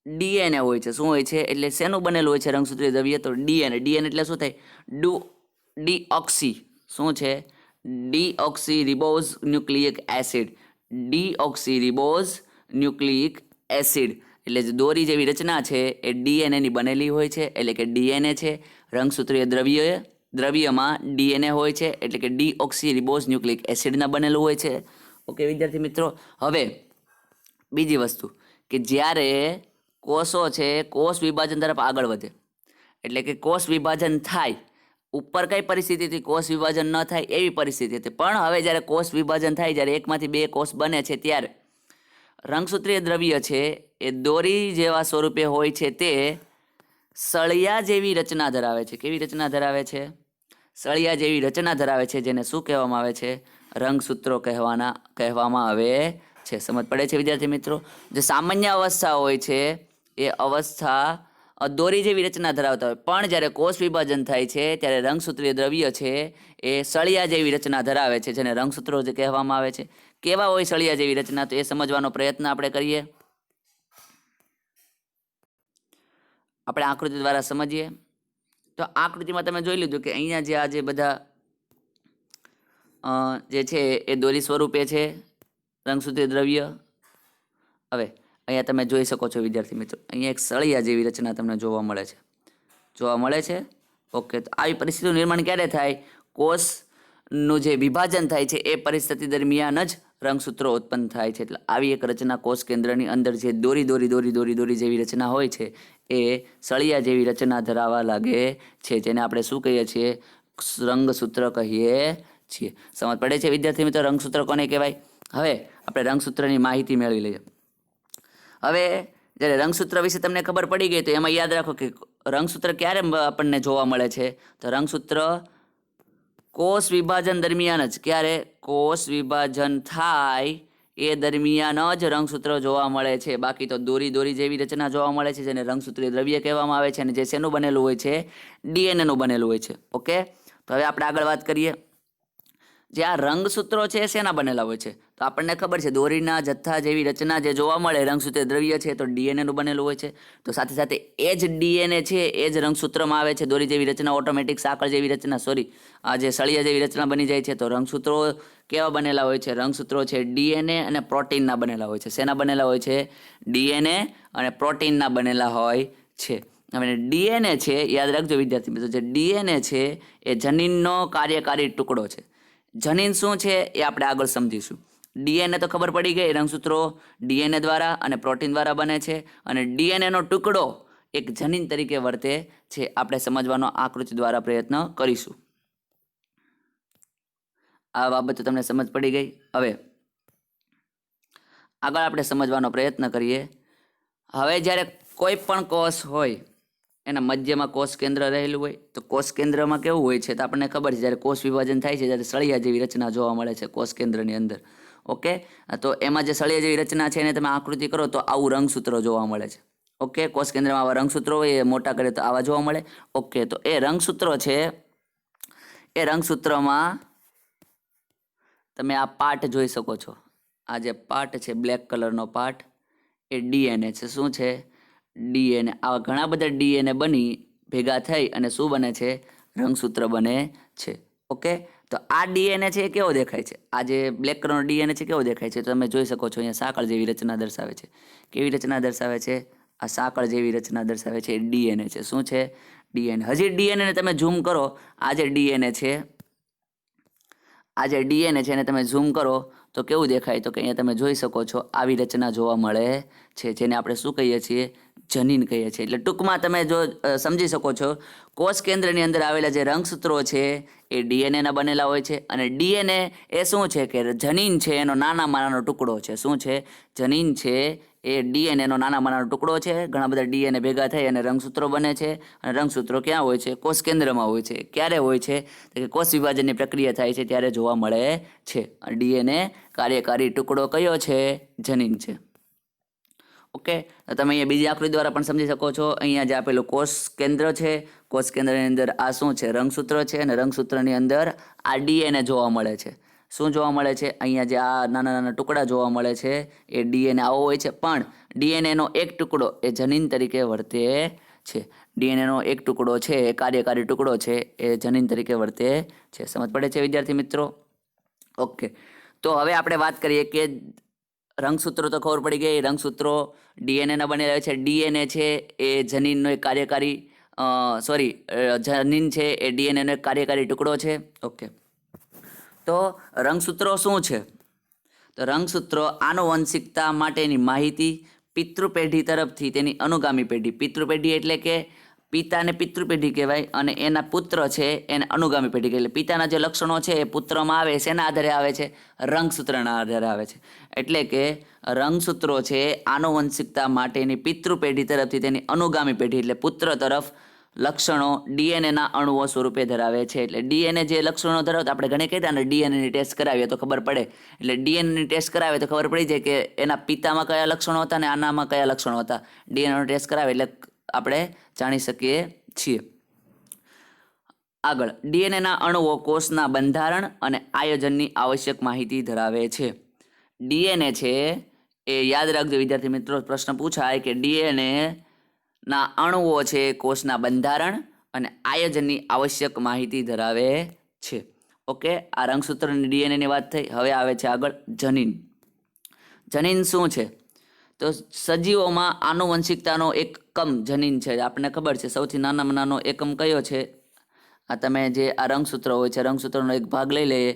ડીએનએ હોય છે. શું હોય છે? એટલે શેનું બનેલું હોય છે રંગસૂત્રીય દ્રવ્ય? તો ડીએનએ. ડીએનએ એટલે શું થાય? ડીઓક્સી. શું છે? Deoxy ribose nucleic acid. Deoxy ribose nucleic acid એટલે જે દોરી જેવી રચના છે એ ડીએનએની બનેલી હોય છે. એટલે કે ડીએનએ છે રંગસૂત્રીય દ્રવ્યમાં ડીએનએ હોય છે, એટલે કે ડીઓક્સી રિબોઝ ન્યુક્લિક એસિડના બનેલું હોય છે. ઓકે વિદ્યાર્થી મિત્રો, હવે બીજી વસ્તુ કે જ્યારે કોષો છે કોષ વિભાજન તરફ આગળ વધે એટલે કે કોષ વિભાજન થાય, ઉપર કઈ પરિસ્થિતિથી કોષ વિભાજન ન થાય એવી પરિસ્થિતિ હતી, પણ હવે જ્યારે કોષ વિભાજન થાય, જ્યારે એકમાંથી બે કોષ બને છે, ત્યારે રંગસૂત્રીય દ્રવ્ય છે એ દોરી જેવા સ્વરૂપે હોય છે. તે સળિયા જેવી રચના ધરાવે છે. કેવી રચના ધરાવે છે? સળિયા જેવી રચના ધરાવે છે, જેને શું કહેવામાં આવે છે? રંગસૂત્રો કહેવામાં આવે છે. સમજ પડે છે વિદ્યાર્થી મિત્રો? જે સામાન્ય અવસ્થા હોય છે એ અવસ્થા દોરી જેવી રચના ધરાવતા હોય, પણ જ્યારે કોષ વિભાજન થાય છે ત્યારે રંગસૂત્રીય દ્રવ્ય છે એ સળિયા જેવી રચના ધરાવે છે, જેને રંગસૂત્રો જે કહેવામાં આવે છે. કેવા હોય સળિયા જેવી રચના? તો એ સમજવાનો પ્રયત્ન આપણે કરીએ. આપણે આકૃતિ દ્વારા સમજીએ. તો આકૃતિમાં તમે જોઈ લીધું કે અહીંયા જે આ જે બધા જે છે એ દોરી સ્વરૂપે છે રંગસૂત્રીય દ્રવ્ય. હવે અહીંયા તમે જોઈ શકો છો વિદ્યાર્થી મિત્રો, અહીંયા એક સળિયા જેવી રચના તમને જોવા મળે છે. ઓકે, તો આવી પરિસ્થિતિનું નિર્માણ ક્યારે થાય? કોષનું જે વિભાજન થાય છે એ પરિસ્થિતિ દરમિયાન જ રંગસૂત્રો ઉત્પન્ન થાય છે. એટલે આવી એક રચના કોષ કેન્દ્રની અંદર જે દોરી જેવી રચના હોય છે એ સળિયા જેવી રચના ધરાવવા લાગે છે, જેને આપણે શું કહીએ છીએ? રંગસૂત્ર કહીએ છીએ. સમજ પડે છે વિદ્યાર્થી મિત્રો? રંગસૂત્ર કોને કહેવાય? હવે આપણે રંગસૂત્રની માહિતી મેળવી લઈએ. હવે જ્યારે રંગસૂત્ર વિશે તમને ખબર પડી ગઈ, તો એમાં યાદ રાખો કે રંગસૂત્ર ક્યારે આપણને જોવા મળે છે? તો રંગસૂત્ર કોષ વિભાજન દરમિયાન જ. ક્યારે? કોષ વિભાજન થાય એ દરમિયાન જ રંગસૂત્ર જોવા મળે છે. બાકી તો દોરી જેવી રચના જોવા મળે છે, જેને રંગસૂત્રીય દ્રવ્ય કહેવામાં આવે છે, અને જે શેનું બનેલું હોય છે? ડીએનએનું બનેલું હોય છે. ઓકે, તો હવે આપણે આગળ વાત કરીએ. જે આ રંગસૂત્રો છે શેના બનેલા હોય છે? તો આપણને ખબર છે દોરીના જથ્થા જેવી રચના જે જોવા મળે રંગસૂત્રીય દ્રવ્ય છે તો ડીએનએનું બનેલું હોય છે. તો સાથે સાથે એ જ ડીએનએ છે એ જ રંગસૂત્રમાં આવે છે. દોરી જેવી રચના ઓટોમેટિક સાંકળ જેવી રચના આ જે સળિયા જેવી રચના બની જાય છે. તો રંગસૂત્રો કેવા બનેલા હોય છે? રંગસૂત્રો છે ડીએનએ અને પ્રોટીનના બનેલા હોય છે. શેના બનેલા હોય છે? ડીએનએ અને પ્રોટીનના બનેલા હોય છે. હવે ડીએનએ છે, યાદ રાખજો વિદ્યાર્થી મિત્રો, જે ડીએનએ છે એ જનીનનો કાર્યકારી ટુકડો છે. જનીન શું છે એ આપણે આગળ સમજીશું. ડીએનએ તો ખબર પડી ગઈ, રંગસૂત્રો ડીએનએ દ્વારા અને પ્રોટીન દ્વારા બને છે, અને ડીએનએનો ટુકડો એક જનીન તરીકે વર્તે છે. આપણે સમજવાનો આકૃતિ દ્વારા પ્રયત્ન કરીશું. આ બાબત તમને સમજ પડી ગઈ. હવે આગળ આપણે સમજવાનો પ્રયત્ન કરીએ. હવે જ્યારે કોઈ પણ કોષ હોય એના મધ્યમાં કોષ કેન્દ્ર રહેલું હોય, તો કોષ કેન્દ્રમાં કેવું હોય છે? તો આપણને ખબર છે જ્યારે કોષ વિભાજન થાય છે ત્યારે સળિયા જેવી રચના જોવા મળે છે કોષ કેન્દ્રની અંદર. ઓકે, તો એમાં જે સળિયા જેવી રચના છે એને તમે આકૃતિ કરો તો આવું રંગસૂત્ર જોવા મળે છે. ઓકે, કોષ કેન્દ્રમાં આવા રંગસૂત્રો હોય એ મોટા કરે તો આવા જોવા મળે. ઓકે, તો એ રંગસૂત્રો છે, એ રંગસૂત્રમાં તમે આ પાર્ટ જોઈ શકો છો. આ જે પાર્ટ છે બ્લેક કલરનો પાર્ટ એ ડીએનએ છે. શું છે? ડીએનએ. આવા ઘણા બધા ડીએનએ બની ભેગા થઈ અને શું બને છે? રંગસૂત્ર બને છે. ઓકે, તો આ ડીએનએ છે એ કેવો દેખાય છે? આ જે બ્લેક કલરનો ડીએનએ છે કેવો દેખાય છે? તો તમે જોઈ શકો છો અહીંયા સાંકળ જેવી રચના દર્શાવે છે. કેવી રચના દર્શાવે છે? આ સાંકળ જેવી રચના દર્શાવે છે. ડીએનએ છે. શું છે? ડીએનએ. હજી ડીએનએ ને તમે ઝૂમ કરો, આ જે ડીએનએ છે, આ જે ડીએનએ છે એને તમે ઝૂમ કરો તો કેવું દેખાય? તો કે અહીંયા તમે જોઈ શકો છો આવી રચના જોવા મળે છે, જેને આપણે શું કહીએ છીએ? જનીન કહીએ છીએ. એટલે ટૂંકમાં તમે જો સમજી શકો છો, કોષ કેન્દ્રની અંદર આવેલા જે રંગસૂત્રો છે એ ડીએનએના બનેલા હોય છે. અને ડીએનએ એ શું છે? કે જનીન છે એનો નાનામાં નાનો ટુકડો છે. શું છે? જનીન છે એ ડીએનએનો નાનામાં નાનો ટુકડો છે. ઘણા બધા ડીએનએ ભેગા થઈ અને રંગસૂત્રો બને છે. અને રંગસૂત્રો ક્યાં હોય છે? કોષ કેન્દ્રમાં હોય છે. ક્યારે હોય છે? તો કે કોષ વિભાજનની પ્રક્રિયા થાય છે ત્યારે જોવા મળે છે. ડીએનએ કાર્યકારી ટુકડો કયો છે? જનીન છે. ઓકે, તો તમે અહીંયા બીજી આકૃતિ દ્વારા પણ સમજી શકો છો. અહીંયા જે આપેલું કોષ કેન્દ્ર છે, કોષ કેન્દ્રની અંદર આ શું છે? રંગસૂત્ર છે. અને રંગસૂત્રની અંદર આ ડીએનએ જોવા મળે છે. શું જોવા મળે છે? અહીંયા જે આ નાના નાના ટુકડા જોવા મળે છે એ ડીએનએ આવો હોય છે. પણ ડીએનએનો એક ટુકડો એ જનીન તરીકે વર્તે છે. ડીએનએનો એક ટુકડો છે એ કાર્યકારી ટુકડો છે એ જનીન તરીકે વર્તે છે. સમજ પડે છે વિદ્યાર્થી મિત્રો? ઓકે, તો હવે આપણે વાત કરીએ કે રંગસૂત્રો તો ખબર પડી ગઈ. રંગસૂત્રો ડીએનએના બનેલા છે. ડીએનએ છે એ જનીનનો એક કાર્યકારી જનીન છે એ ડીએનએનો એક કાર્યકારી ટુકડો છે. ઓકે, તો રંગસૂત્રો શું છે? તો રંગસૂત્રો આનુવંશિકતા માટેની માહિતી પિતૃપેઢી તરફથી તેની અનુગામી પેઢી. પિતૃપેઢી એટલે કે પિતાને પિતૃપેઢી કહેવાય અને એના પુત્ર છે એને અનુગામી પેઢી કહેવાય. એટલે પિતાના જે લક્ષણો છે એ પુત્રમાં આવે છે. એના આધારે આવે છે? રંગસૂત્રના આધારે આવે છે. એટલે કે રંગસૂત્રો છે આનુવંશિકતા માટેની પિતૃપેઢી તરફથી તેની અનુગામી પેઢી એટલે પુત્ર તરફ લક્ષણો ડીએનએના અણુઓ સ્વરૂપે ધરાવે છે. એટલે ડીએનએ જે લક્ષણો ધરાવતા આપણે ઘણી કહેતા ને ડીએનએની ટેસ્ટ કરાવીએ તો ખબર પડે. એટલે ડીએનએની ટેસ્ટ કરાવે તો ખબર પડી જાય કે એના પિતામાં કયા લક્ષણો હતા અને આનામાં કયા લક્ષણો હતા. ડીએનએનો ટેસ્ટ કરાવે એટલે આપણે જાણી શકીએ છીએ. આગળ, ડીએનએના અણુઓ કોષના બંધારણ અને આયોજનની આવશ્યક માહિતી ધરાવે છે. ડીએનએ છે એ યાદ રાખજો વિદ્યાર્થી મિત્રો, પ્રશ્ન પૂછાય કે ડીએનએ ના અણુઓ છે કોષના બંધારણ અને આયોજનની આવશ્યક માહિતી ધરાવે છે. ઓકે, આ રંગસૂત્રની ડીએનએની વાત થઈ. હવે આવે છે આગળ જનીન. જનીન શું છે? તો સજીવોમાં આનુવંશિકતાનો એકમ જનીન છે. આપણને ખબર છે સૌથી નાનામાં નાનો એકમ કયો છે? આ તમે જે આ રંગસૂત્ર હોય છે, રંગસૂત્રનો એક ભાગ લઈ લઈએ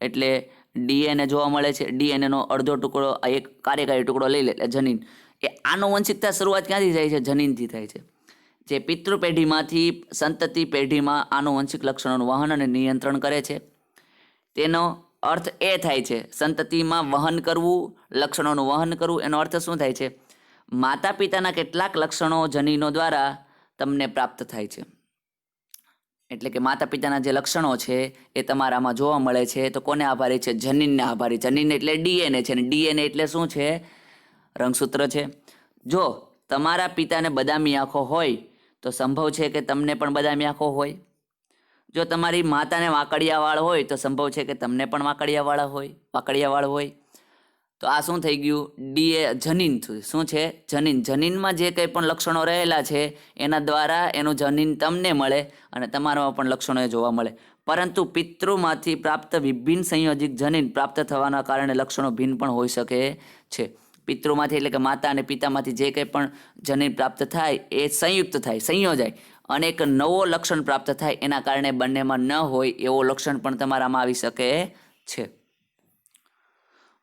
એટલે ડીએનએ જોવા મળે છે. ડીએનએનો અડધો ટુકડો, એક કાર્યકારી ટુકડો લઈ લે એટલે જનીન. એ આનુવંશિકતા શરૂઆત ક્યાંથી થાય છે? જનીનથી થાય છે. જે પિતૃપેઢીમાંથી સંતતિ પેઢીમાં આનુવંશિક લક્ષણોનું વહન અને નિયંત્રણ કરે છે. તેનો અર્થ એ થાય છે સંતતિમાં વહન કરવું, લક્ષણોનું વહન કરવું. એનો અર્થ શું થાય છે? માતા પિતાના કેટલાક લક્ષણો જનીનો દ્વારા તમને પ્રાપ્ત થાય છે. એટલે કે માતા પિતાના જે લક્ષણો છે એ તમારામાં જોવા મળે છે. તો કોને આભારી છે? જનીનને આભારી. જનીન એટલે ડીએનએ છે. અને ડીએનએ એટલે શું છે? રંગસૂત્ર છે. જો તમારા પિતાને બદામી આંખો હોય તો સંભવ છે કે તમને પણ બદામી આંખો હોય. જો તમારી માતાને વાંકડિયા વાળ હોય તો સંભવ છે કે તમને પણ વાંકડિયા વાળ હોય. તો આ શું થઈ ગયું? જનીન. શું છે? જનીન. જનીનમાં જે કંઈ પણ લક્ષણો રહેલા છે એના દ્વારા એનું જનીન તમને મળે અને તમારામાં પણ લક્ષણો એ જોવા મળે. પરંતુ પિતૃમાંથી પ્રાપ્ત વિભિન્ન સંયોજિત જનીન પ્રાપ્ત થવાના કારણે લક્ષણો ભિન્ન પણ હોઈ શકે છે. પિતૃમાંથી એટલે કે માતા અને પિતામાંથી જે કંઈ પણ જનીન પ્રાપ્ત થાય એ સંયુક્ત થાય, સંયોજાય અને એક નવો લક્ષણ પ્રાપ્ત થાય. એના કારણે બંનેમાં ન હોય એવો લક્ષણ પણ તમારામાં આવી શકે છે.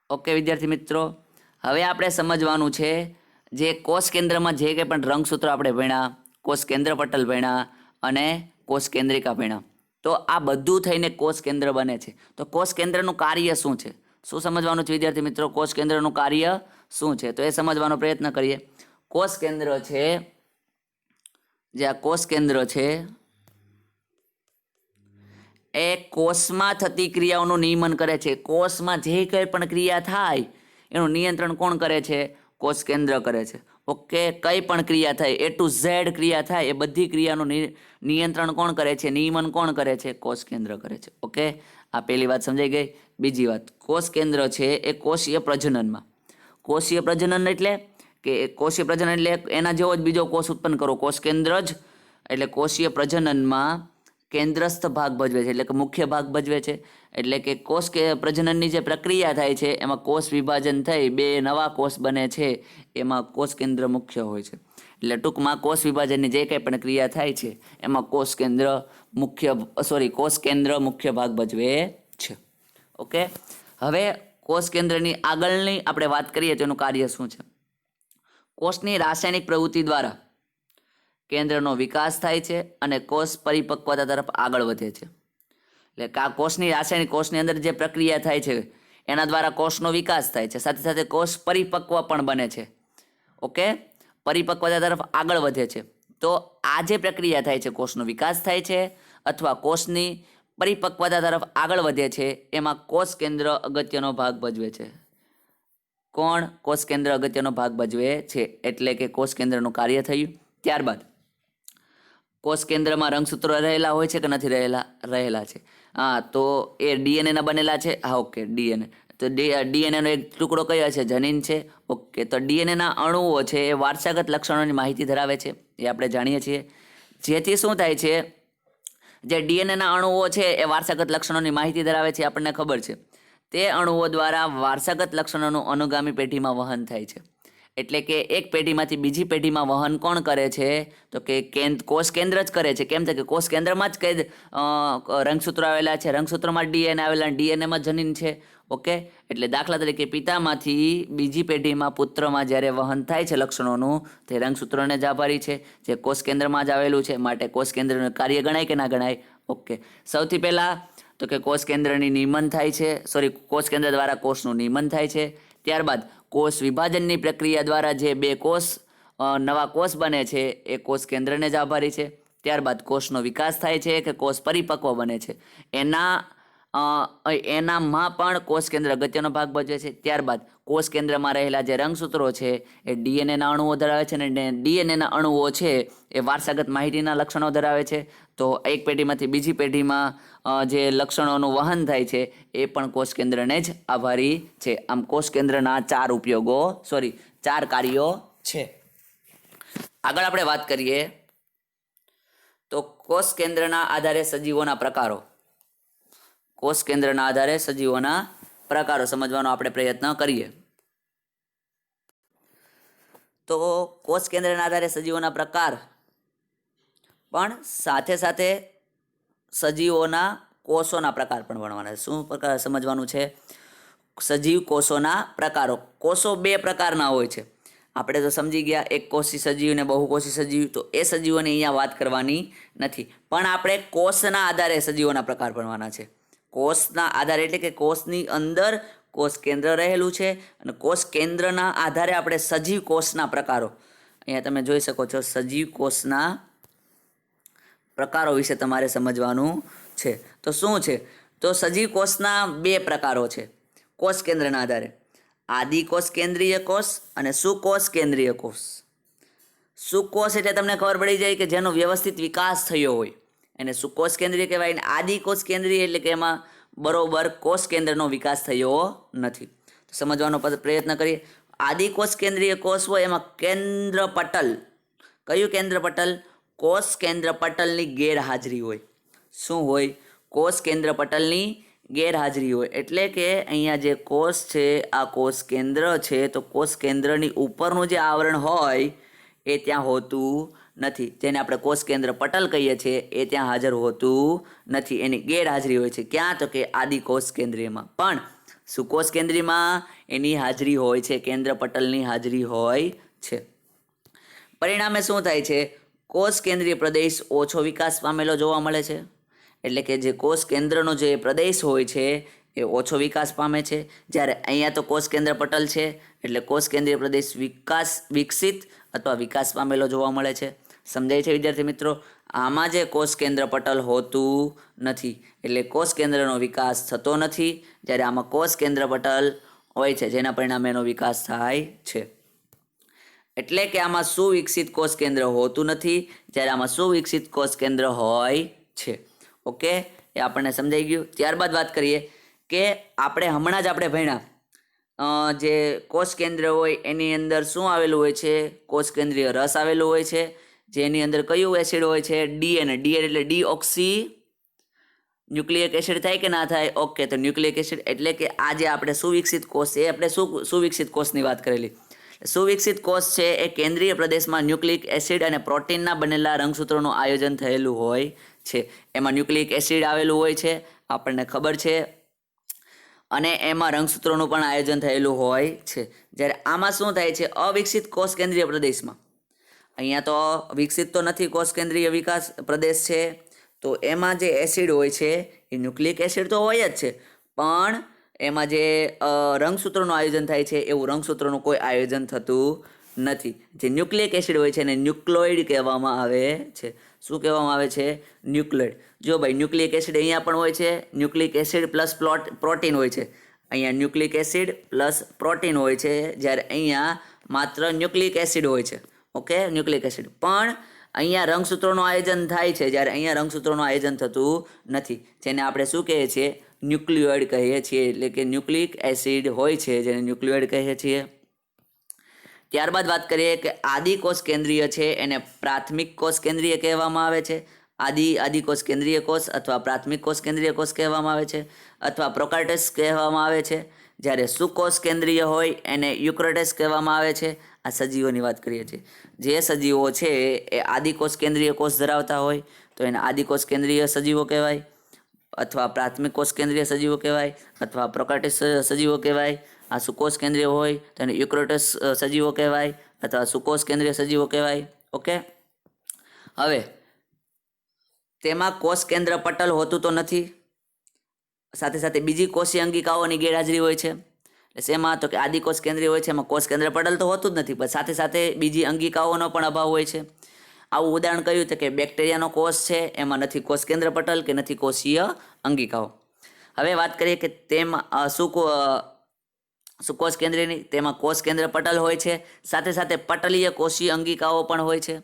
ઓકે વિદ્યાર્થી મિત્રો, હવે આપણે સમજવાનું છે જે કોષ કેન્દ્રમાં જે કંઈ પણ રંગસૂત્રો આપણે ભણ્યા, કોષ કેન્દ્ર પટલ ભણ્યા અને કોષ કેન્દ્રિકા ભણ્યા, તો આ બધું થઈને કોષ કેન્દ્ર બને છે. તો કોષ કેન્દ્રનું કાર્ય શું છે? શું સમજવાનું છે વિદ્યાર્થી મિત્રો? કોષ કેન્દ્રનું કાર્ય શું છે? તો એ સમજવાનો પ્રયત્ન કરીએ. કોષ કેન્દ્ર છે, જે આ કોષ કેન્દ્ર છે એ કોષમાં થતી ક્રિયાઓનું નિયમન કરે છે. કોષમાં જે કંઈ પણ ક્રિયા થાય એનું નિયંત્રણ કોણ કરે છે? કોષ કેન્દ્ર કરે છે. ઓકે, કઈ પણ ક્રિયા થાય, A to Z ક્રિયા થાય, એ બધી ક્રિયાનું નિયંત્રણ કોણ કરે છે, નિયમન કોણ કરે છે, કોષ કેન્દ્ર કરે છે. ઓકે, આ પહેલી વાત સમજાઈ ગઈ. બીજી વાત, કોષ કેન્દ્ર છે એ કોષીય પ્રજનનમાં, કોષીય પ્રજનન એટલે કે કોષીય પ્રજનન એટલે એના જેવો જ બીજો કોષ ઉત્પન્ન કરો, કોષ કેન્દ્ર જ. એટલે કોષીય પ્રજનનમાં કેન્દ્રસ્થ ભાગ ભજવે છે, એટલે કે મુખ્ય ભાગ ભજવે છે. એટલે કે કોષ કે પ્રજનનની જે પ્રક્રિયા થાય છે એમાં કોષ વિભાજન થઈ 2 નવા કોષ બને છે, એમાં કોષ કેન્દ્ર મુખ્ય હોય છે. એટલે ટૂંકમાં કોષ વિભાજનની જે કંઈ પણ ક્રિયા થાય છે એમાં કોષ કેન્દ્ર મુખ્ય ભાગ ભજવે છે. ઓકે, હવે કોષ કેન્દ્રની આગળની આપણે વાત કરીએ તો એનું કાર્ય શું છે. કોષની રાસાયણિક પ્રવૃત્તિ દ્વારા કેન્દ્રનો વિકાસ થાય છે અને કોષ પરિપક્વતા તરફ આગળ વધે છે. એટલે આ કોષની રાસાયણિક, કોષની અંદર જે પ્રક્રિયા થાય છે એના દ્વારા કોષનો વિકાસ થાય છે, સાથે સાથે કોષ પરિપક્વ પણ બને છે. ઓકે, પરિપક્વતા તરફ આગળ વધે છે. તો આ જે પ્રક્રિયા થાય છે, કોષનો વિકાસ થાય છે અથવા કોષની પરિપક્વતા તરફ આગળ વધે છે, એમાં કોષ કેન્દ્ર અગત્યનો ભાગ ભજવે છે. કોણ? કોષ કેન્દ્ર અગત્યનો ભાગ ભજવે છે. એટલે કે કોષ કેન્દ્રનું કાર્ય થયું. ત્યારબાદ કોષ કેન્દ્રમાં રંગસૂત્રો રહેલા હોય છે કે નથી રહેલા છે. હા, તો એ ડીએનએના બનેલા છે. હા, ઓકે, ડીએનએ. તો ડીએનએનો એક ટુકડો કયો છે? જનીન છે. ઓકે, તો ડીએનએના અણુઓ છે એ વારસાગત લક્ષણોની માહિતી ધરાવે છે, એ આપણે જાણીએ છીએ. જેથી શું થાય છે, જે ડીએનએના અણુઓ છે એ વારસાગત લક્ષણોની માહિતી ધરાવે છે, આપણને ખબર છે. તે અણુઓ દ્વારા વારસાગત લક્ષણોનું અનુગામી પેઢીમાં વહન થાય છે. એટલે કે એક પેઢીમાંથી બીજી પેઢીમાં વહન કોણ કરે છે? તો કે કોષ કેન્દ્ર જ કરે છે. કેમ કે કોષ કેન્દ્રમાં જ કઈ રંગસૂત્રો આવેલા છે, રંગસૂત્રોમાં ડીએનએ આવેલા, ડીએનએમાં જનીન છે. ઓકે, એટલે દાખલા તરીકે પિતામાંથી બીજી પેઢીમાં પુત્રમાં જ્યારે વહન થાય છે લક્ષણોનું, તે રંગસૂત્રોને જ આભારી છે, જે કોષ કેન્દ્રમાં જ આવેલું છે. માટે કોષ કેન્દ્રનું કાર્ય ગણાય કે ના ગણાય? ઓકે, સૌથી પહેલા તો કે કોષ કેન્દ્રની નિયમન થાય છે, કોષ કેન્દ્ર દ્વારા કોષનું નિયમન થાય છે. ત્યારબાદ કોષ વિભાજનની પ્રક્રિયા દ્વારા જે 2 કોષ નવા કોષ બને છે એ કોષ કેન્દ્રને જ આભારી છે. ત્યારબાદ કોષનો વિકાસ થાય છે કે કોષ પરિપક્વ બને છે, એનામાં પણ કોષ કેન્દ્ર અગત્યનો ભાગ ભજવે છે. ત્યારબાદ કોષ કેન્દ્રમાં રહેલા જે રંગસૂત્રો છે એ ડીએનએના અણુઓ ધરાવે છે, અને ડીએનએના અણુઓ છે એ વારસાગત માહિતીના લક્ષણો ધરાવે છે. તો એક પેઢીમાંથી બીજી પેઢીમાં જે લક્ષણોનું વહન થાય છે એ પણ કોષ કેન્દ્રને જ આભારી છે. આમ કોષ કેન્દ્રના 4 કાર્યો છે. આગળ આપણે વાત કરીએ તો કોષ કેન્દ્રના આધારે સજીવોના પ્રકારો. કોષ કેન્દ્રના આધારે સજીવોના પ્રકારો સમજવાનો આપણે પ્રયત્ન કરીએ. તો કોષ કેન્દ્રના આધારે સજીવોના પ્રકાર, પણ સાથે સાથે સજીવોના કોષોના પ્રકાર પણ ભણવાના છે. શું પ્રકાર સમજવાનું છે? સજીવ કોષોના પ્રકારો. કોષો 2 પ્રકારના હોય છે. આપણે તો સમજી ગયા એક કોષી સજીવ ને બહુકોષી સજીવ. તો એ સજીવોની અહીંયા વાત કરવાની નથી, પણ આપણે કોષના આધારે સજીવોના પ્રકાર ભણવાના છે. કોષના આધારે એટલે કે કોષની અંદર કોષ કેન્દ્ર રહેલું છે, અને કોષ કેન્દ્રના આધારે આપણે સજીવ કોષના પ્રકારો, અહીંયા તમે જોઈ શકો છો, સજીવ કોષના પ્રકારો વિશે તમારે સમજવાનું છે. તો શું છે? તો સજીવ કોષના 2 પ્રકારો છે કોષ કેન્દ્રના આધારે: આદિકોષ કેન્દ્રીય કોષ અને સુકોષ કેન્દ્રીય કોષ. સુકોષ એટલે તમને ખબર પડી જાય કે જેનો વ્યવસ્થિત વિકાસ થયો હોય એને સુકોષ કેન્દ્રીય કહેવાય. અને આદિકોષ કેન્દ્રીય એટલે કે એમાં બરોબર કોષ કેન્દ્રનો વિકાસ થયો નથી. તો સમજવાનો પ્રયત્ન કરીએ. આદિકોષ કેન્દ્રીય કોષ હોય એમાં કેન્દ્ર પટલ, કયું કેન્દ્ર પટલ? કોષ કેન્દ્ર પટલની ગેરહાજરી હોય. શું હોય? કોષ કેન્દ્ર પટલની ગેરહાજરી હોય. એટલે કે અહીંયા જે કોષ છે આ કોષ કેન્દ્ર છે, તો કોષ કેન્દ્રની ઉપરનું જે આવરણ હોય એ ત્યાં હોતું નથી, જેને આપણે કોષ કેન્દ્ર પટલ કહીએ છીએ, એ ત્યાં હાજર હોતું નથી, એની ગેરહાજરી હોય છે. ક્યાં? તો કે આદિકોષ કેન્દ્રીયમાં. પણ સુકોષ કેન્દ્રીયમાં એની હાજરી હોય છે, કેન્દ્ર પટલની હાજરી હોય છે. પરિણામે શું થાય છે? કોષ કેન્દ્રીય પ્રદેશ ઓછો વિકાસ પામેલો જોવા મળે છે. એટલે કે જે કોષ કેન્દ્રનો જે પ્રદેશ હોય છે એ ઓછો વિકાસ પામે છે. જ્યારે અહીંયા તો કોષ કેન્દ્ર પટલ છે એટલે કોષ કેન્દ્રીય પ્રદેશ વિકસિત અથવા વિકાસ પામેલો જોવા મળે છે. સમજાય છે વિદ્યાર્થી મિત્રો? આમાં જે કોષ કેન્દ્ર પટલ હોતું નથી એટલે કોષ કેન્દ્રનો વિકાસ થતો નથી, જ્યારે આમાં કોષ કેન્દ્ર પટલ હોય છે જેના પરિણામે એનો વિકાસ થાય છે. એટલે કે આમાં સુવિકસિત કોષ કેન્દ્ર હોતું નથી, જ્યારે આમાં સુવિકસિત કોષ કેન્દ્ર હોય છે. ઓકે, એ આપણને સમજાઈ ગયું. ત્યારબાદ વાત કરીએ કે આપણે હમણાં જ આપણે ભણ્યા જે કોષ કેન્દ્ર હોય એની અંદર શું આવેલું હોય છે? કોષ કેન્દ્રીય રસ આવેલું હોય છે, જેની અંદર કયું એસિડ હોય છે? ડીએનએ. ડીએનએ એટલે ડીઓક્સી ન્યુક્લિયક એસિડ થાય કે ના થાય? ઓકે, તો ન્યુક્લિયક એસિડ એટલે કે આ જે આપણે સુવિકસિત કોષ છે, એ આપણે સુવિકસિત કોષની વાત કરેલી. સુવિકસિત કોષ છે એ કેન્દ્રીય પ્રદેશમાં ન્યુક્લિક એસિડ અને પ્રોટીનના બનેલા રંગસૂત્રોનું આયોજન થયેલું હોય છે. એમાં ન્યુક્લિક એસિડ આવેલું હોય છે, આપણને ખબર છે, અને એમાં રંગસૂત્રોનું પણ આયોજન થયેલું હોય છે. જ્યારે આમાં શું થાય છે? અવિકસિત કોષ કેન્દ્રીય પ્રદેશમાં, અહીંયા તો વિકસિત તો નથી, કોષ કેન્દ્રીય વિકાસ પ્રદેશ છે, તો એમાં જે એસિડ હોય છે એ ન્યુક્લિક એસિડ તો હોય જ છે, પણ એમાં જે રંગસૂત્રોનું આયોજન થાય છે એવું રંગસૂત્રોનું કોઈ આયોજન થતું નથી. જે ન્યુક્લિક એસિડ હોય છે એને ન્યુક્લોઇડ કહેવામાં આવે છે. શું કહેવામાં આવે છે? ન્યુક્લોઇડ. જો ભાઈ, ન્યુક્લિક એસિડ અહીંયા પણ હોય છે, ન્યુક્લિક એસિડ પ્લસ પ્રોટીન હોય છે. અહીંયા ન્યુક્લિક એસિડ પ્લસ પ્રોટીન હોય છે, જ્યારે અહીંયા માત્ર ન્યુક્લિક એસિડ હોય છે. Okay, nucleic acid. પણ અહીંયા રંગસૂત્રોનું આયોજન થાય છે, જ્યારે અહીંયા રંગસૂત્રોનું આયોજન થતું નથી, જેને આપણે શું કહીએ છીએ? ન્યુક્લિયોઇડ કહીએ છીએ. એટલે કે ન્યુક્લિક એસિડ હોય છે જેને ન્યુક્લિયોઇડ કહીએ છીએ. ત્યારબાદ વાત કરીએ કે આદિકોષ કેન્દ્રીય છે એને પ્રાથમિક કોષ કેન્દ્રીય કહેવામાં આવે છે. આદિકોષ કેન્દ્રીય કોષ અથવા પ્રાથમિક કોષ કેન્દ્રીય કોષ કહેવામાં આવે છે, અથવા પ્રોકાર્યોટ્સ કહેવામાં આવે છે. જ્યારે સુકોષ કેન્દ્રીય હોય એને યુકેરિયોટ્સ કહેવામાં આવે છે. આ સજીવોની વાત કરીએ છીએ. જે સજીવો છે એ આદિકોષ કેન્દ્રીય કોષ ધરાવતા હોય તો એને આદિકોષ કેન્દ્રીય સજીવો કહેવાય, અથવા પ્રાથમિક કોષ કેન્દ્રીય સજીવો કહેવાય, અથવા પ્રોકાર્યોટ્સ સજીવો કહેવાય. આ સુકોષ કેન્દ્રીય હોય તો એને યુકેરિયોટ્સ સજીવો કહેવાય, અથવા સુકોષ કેન્દ્રીય સજીવો કહેવાય. ઓકે, હવે તેમાં કોષ કેન્દ્ર પટલ હોતું તો નથી, સાથે સાથે બીજી કોષીય અંગિકાઓની ગેરહાજરી હોય છે. શેમાં? તો કે આદિકોષ કેન્દ્રીય હોય છે એમાં કોષ કેન્દ્ર પટલ તો હોતું જ નથી, પણ સાથે સાથે બીજી અંગિકાઓનો પણ અભાવ હોય છે. આવું ઉદાહરણ કહ્યું તો કે બેક્ટેરિયાનો કોષ છે, એમાં નથી કોષ કેન્દ્ર પટલ કે નથી કોષીય અંગિકાઓ. હવે વાત કરીએ કે તેમાં સુકોષ કેન્દ્રીયની, તેમાં કોષ કેન્દ્ર પટલ હોય છે, સાથે સાથે પટલીય કોષીય અંગિકાઓ પણ હોય છે.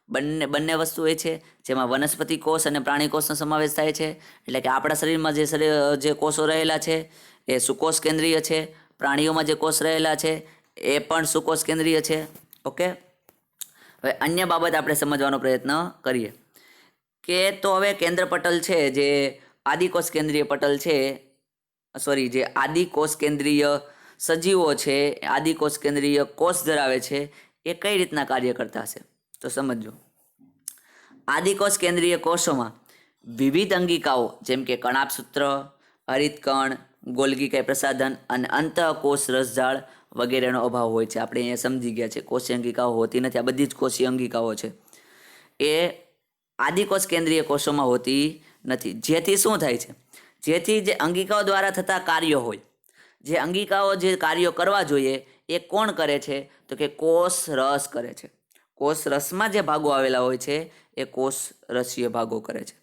બંને વસ્તુ એ છે, જેમાં વનસ્પતિ કોષ અને પ્રાણી કોષનો સમાવેશ થાય છે. એટલે કે આપણા શરીરમાં જે કોષો રહેલા છે એ સુકોષ કેન્દ્રીય છે, પ્રાણીઓમાં જે કોષ રહેલા છે એ પણ સુકોષ કેન્દ્રીય છે. ઓકે, હવે અન્ય બાબત આપણે સમજવાનો પ્રયત્ન કરીએ કે તો હવે કેન્દ્ર પટલ છે, જે આદિકોષ કેન્દ્રીય પટલ છે, જે આદિકોષ કેન્દ્રીય સજીવો છે, આદિકોષ કેન્દ્રીય કોષ ધરાવે છે, એ કઈ રીતના કાર્ય કરતા હશે? તો સમજો. આદિકોષ કેન્દ્રીય કોષોમાં વિવિધ અંગિકાઓ જેમ કે કણાભસૂત્ર, હરિતકણ, ગોલ્ગી પ્રસાધન અને અંતઃકોષ રસજાળ વગેરેનો અભાવ હોય છે. આપણે અહીંયા સમજી ગયા છે, કોષીય અંગિકાઓ હોતી નથી. આ બધી જ કોષીય અંગિકાઓ છે એ આદિકોષ કેન્દ્રીય કોષોમાં હોતી નથી. જેથી શું થાય છે? જેથી જે અંગિકાઓ દ્વારા થતા કાર્યો હોય, જે અંગિકાઓ જે કાર્યો કરવા જોઈએ એ કોણ કરે છે? તો કે કોષ રસ કરે છે. કોષ રસમાં જે ભાગો આવેલા હોય છે એ કોષ રસીય ભાગો કરે છે,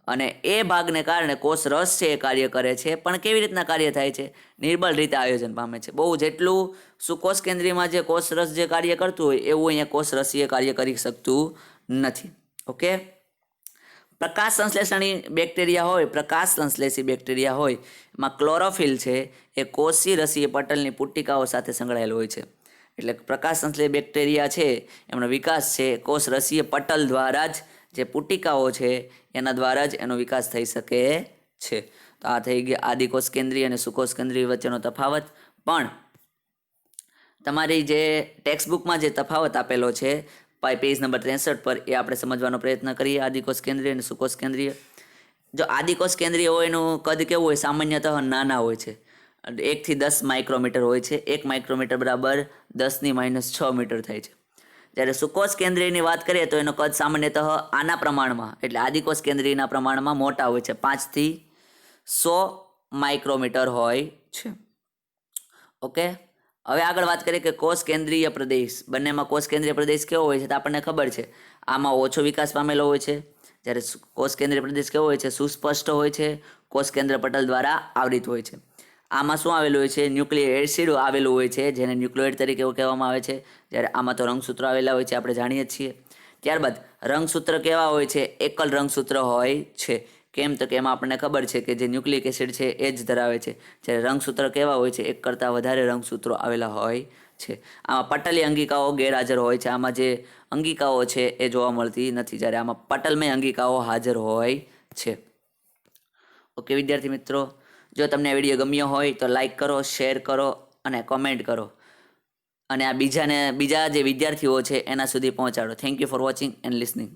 અને એ ભાગને કારણે કોષ રસ છે એ કાર્ય કરે છે. પણ કેવી રીતના કાર્ય થાય છે? નિર્બળ રીતે આયોજન પામે છે. બહુ જેટલું સુકોષ કેન્દ્રીયમાં જે કોષ રસ જે કાર્ય કરતું હોય એવું અહીંયા કોષ રસીય કાર્ય કરી શકતું નથી. ઓકે, પ્રકાશ સંશ્લેષણી બેક્ટેરિયા હોય, પ્રકાશ સંશ્લેષી બેક્ટેરિયા હોય, એમાં ક્લોરોફિલ છે એ કોષી રસીય પટલની પુટ્ટિકાઓ સાથે સંકળાયેલ હોય છે. એટલે પ્રકાશ સંશ્લેષી બેક્ટેરિયા છે એમનો વિકાસ છે કોષ રસીય પટલ દ્વારા જ, જે પુટ્ટિકાઓ છે એના દ્વારા જ એનો વિકાસ થઈ શકે છે. તો આ થઈ ગયા આદિકોષ કેન્દ્રીય અને સુકોષ કેન્દ્રીય વચ્ચેનો તફાવત. પણ તમારી જે ટેક્સ્ટ બુકમાં જે તફાવત આપેલો છે પેજ નંબર 63 પર, એ આપણે સમજવાનો પ્રયત્ન કરીએ. આદિકોષ કેન્દ્રીય અને સુકોષ કેન્દ્રીય. જો આદિકોષ કેન્દ્રીય હોય એનું કદ કેવું હોય? સામાન્યતઃ નાના હોય છે, 1 થી 10 માઇક્રોમીટર હોય છે. 1 માઇક્રોમીટર બરાબર 10⁻6 મીટર થાય છે. જ્યારે સુકોષ કેન્દ્રીયની વાત કરીએ તો એનો કદ સામાન્યતઃ આના પ્રમાણમાં, એટલે આદિકોષ કેન્દ્રીયના પ્રમાણમાં મોટા હોય છે, 5 થી 100 માઇક્રોમીટર હોય છે. ઓકે, હવે આગળ વાત કરીએ કે કોષ કેન્દ્રીય પ્રદેશ. બંનેમાં કોષ કેન્દ્રીય પ્રદેશ કેવો હોય છે? તો આપણને ખબર છે, આમાં ઓછો વિકાસ પામેલો હોય છે, જ્યારે કોષ કેન્દ્રીય પ્રદેશ કેવો હોય છે? સુસ્પષ્ટ હોય છે, કોષ કેન્દ્ર પટલ દ્વારા આવૃત હોય છે. આમાં શું આવેલું હોય છે? ન્યુક્લિક એસિડ આવેલું હોય છે, જેને ન્યુક્લિયોઇડ તરીકે કહેવામાં આવે છે. જ્યારે આમાં તો રંગસૂત્રો આવેલા હોય છે, આપણે જાણીએ જ છીએ. ત્યારબાદ રંગસૂત્ર કેવા હોય છે? એકલ રંગસૂત્ર હોય છે. કેમ? તો કે એમાં આપણને ખબર છે કે જે ન્યુક્લિક એસિડ છે એ જ ધરાવે છે. જ્યારે રંગસૂત્ર કેવા હોય છે? એક કરતાં વધારે રંગસૂત્રો આવેલા હોય છે. આમાં પટલી અંગિકાઓ ગેરહાજર હોય છે. આમાં જે અંગિકાઓ છે એ જોવા મળતી નથી, જ્યારે આમાં પટલમય અંગિકાઓ હાજર હોય છે. ઓકે વિદ્યાર્થી મિત્રો, જો તમને આ વિડીયો ગમ્યો હોય તો લાઈક કરો, શેર કરો અને કોમેન્ટ કરો, અને આ બીજા જે વિદ્યાર્થીઓ છે એના સુધી પહોંચાડો. Thank you for watching and listening.